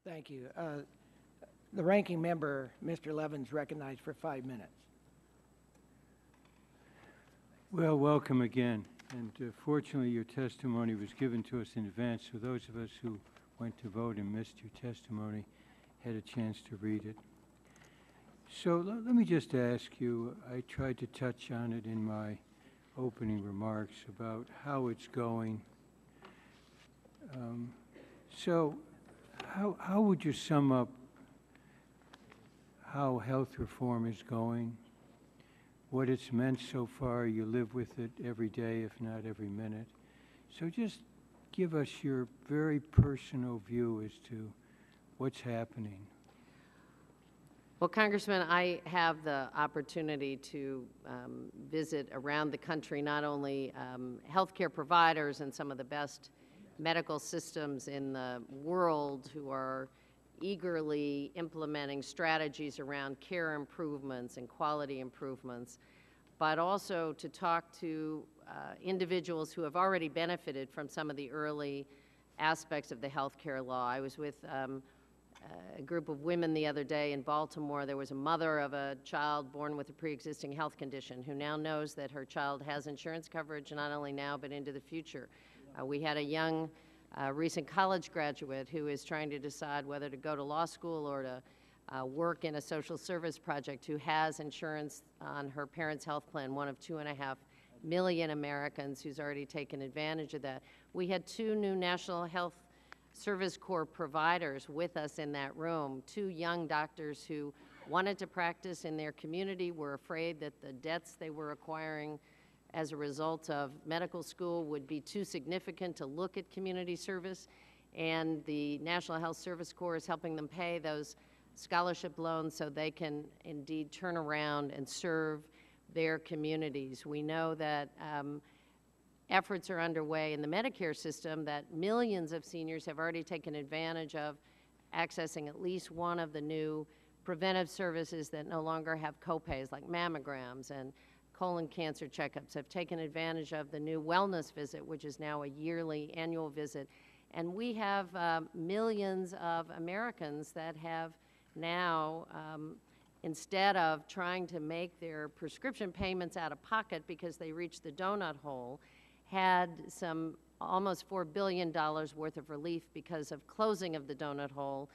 Thank you. The ranking member, Mr. Levin, is recognized for 5 minutes. Well, welcome again. And fortunately, your testimony was given to us in advance, so those of us who went to vote and missed your testimony had a chance to read it. So let me just ask you, I tried to touch on it in my opening remarks about how it's going. So how would you sum up how health reform is going, what it's meant so far? You live with it every day, if not every minute. So just give us your very personal view as to what's happening. Well, Congressman, I have the opportunity to visit around the country, not only healthcare providers and some of the best medical systems in the world who are eagerly implementing strategies around care improvements and quality improvements, but also to talk to individuals who have already benefited from some of the early aspects of the healthcare law. I was with a group of women the other day in Baltimore. There was a mother of a child born with a pre-existing health condition who now knows that her child has insurance coverage not only now but into the future. We had a young recent college graduate who is trying to decide whether to go to law school or to work in a social service project who has insurance on her parents' health plan, one of 2.5 million Americans who's already taken advantage of that. We had 2 new National Health Service Corps providers with us in that room, 2 young doctors who wanted to practice in their community, were afraid that the debts they were acquiring as a result of medical school would be too significant to look at community service, and the National Health Service Corps is helping them pay those scholarship loans so they can indeed turn around and serve their communities. We know that efforts are underway in the Medicare system that millions of seniors have already taken advantage of accessing at least one of the new preventive services that no longer have copays, like mammograms and colon cancer checkups, have taken advantage of the new wellness visit, which is now a yearly annual visit. And we have millions of Americans that have now, instead of trying to make their prescription payments out of pocket because they reached the donut hole, had some almost $4 billion worth of relief because of closing of the donut hole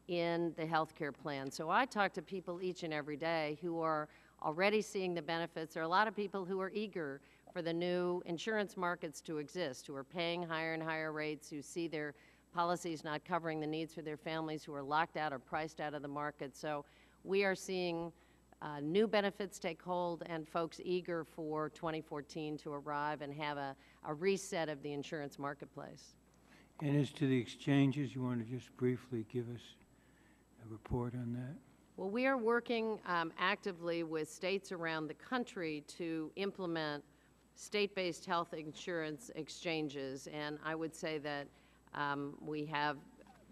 in the health care plan. So I talk to people each and every day who are already seeing the benefits. There are a lot of people who are eager for the new insurance markets to exist, who are paying higher and higher rates, who see their policies not covering the needs for their families, who are locked out or priced out of the market. So we are seeing new benefits take hold and folks eager for 2014 to arrive and have a reset of the insurance marketplace. And as to the exchanges, you want to just briefly give us a report on that? Well, we are working actively with states around the country to implement state-based health insurance exchanges, and I would say that we have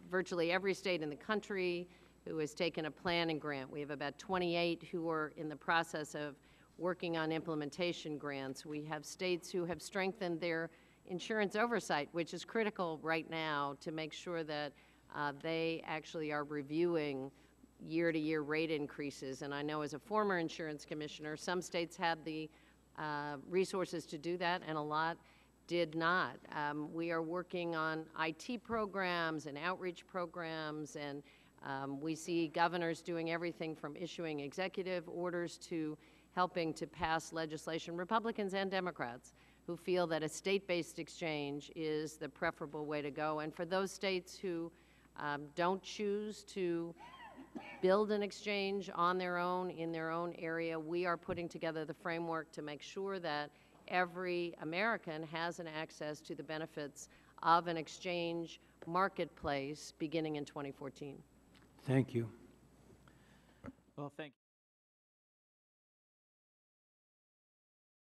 virtually every state in the country who has taken a planning grant. We have about 28 who are in the process of working on implementation grants. We have states who have strengthened their insurance oversight, which is critical right now to make sure that they actually are reviewing year-to-year rate increases. And I know as a former insurance commissioner, some states had the resources to do that and a lot did not. We are working on IT programs and outreach programs, and we see governors doing everything from issuing executive orders to helping to pass legislation, Republicans and Democrats, who feel that a state-based exchange is the preferable way to go. And for those states who don't choose to build an exchange on their own, in their own area, we are putting together the framework to make sure that every American has an access to the benefits of an exchange marketplace beginning in 2014. Thank you. Well, thank you.